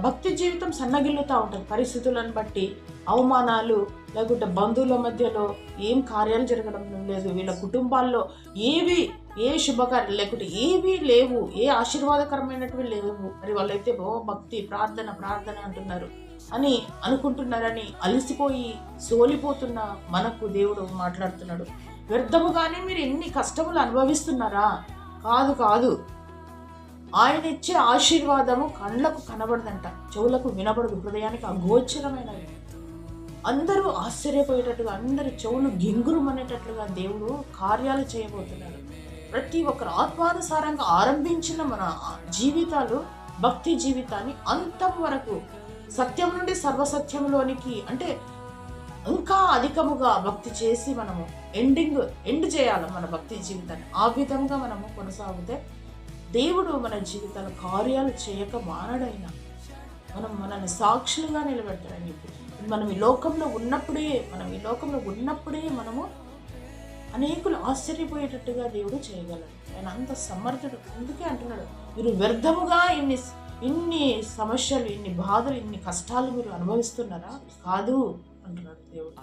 భక్తి జీవితం సన్నగిల్లుతూ ఉంటుంది. పరిస్థితులను బట్టి అవమానాలు, లేకుంటే బంధువుల మధ్యలో ఏం కార్యాలు జరగడం లేదు, వీళ్ళ కుటుంబాల్లో ఏ శుభకార్యాలు లేకుంటే ఏవీ లేవు, ఏ ఆశీర్వాదకరమైనవి లేవు. మరి వాళ్ళైతే భక్తి ప్రార్థన ప్రార్థన అంటున్నారు అని అనుకుంటున్నారని అలసిపోయి సోలిపోతున్న మనకు దేవుడు మాట్లాడుతున్నాడు. వ్యర్థముగానే మీరు ఎన్ని కష్టములు అనుభవిస్తున్నారా? కాదు కాదు, ఆయన ఇచ్చే ఆశీర్వాదము కళ్ళకు కనబడదంట, చెవులకు వినబడదు, హృదయానికి అగోచరమైనవి. అందరూ ఆశ్చర్యపోయేటట్టుగా, అందరి చెవులు గింగురుమనేటట్లుగా దేవుడు కార్యాలు చేయబోతున్నాడు. ప్రతి ఒక్కరు ఆత్మానుసారంగా ఆరంభించిన మన జీవితాలు, భక్తి జీవితాన్ని అంతం వరకు సత్యం నుండి సర్వసత్యంలోనికి, అంటే ఇంకా అధికముగా భక్తి చేసి మనము ఎండ్ చేయాలి మన భక్తి జీవితాన్ని. ఆ విధంగా మనము కొనసాగితే దేవుడు మన జీవితాల కార్యాలు చేయక మానడైనా మనల్ని సాక్షులుగా నిలబెడతాడని చెప్పి మనం ఈ లోకంలో ఉన్నప్పుడే మనము అనేకులు ఆశ్చర్యపోయేటట్టుగా దేవుడు చేయగలడు. ఆయన అంత సమర్థుడు. అందుకే అంటున్నాడు, మీరు వ్యర్థముగా ఇన్ని సమస్యలు, ఇన్ని బాధలు, ఇన్ని కష్టాలు మీరు అనుభవిస్తున్నారా? కాదు అంటున్నాడు దేవుడు.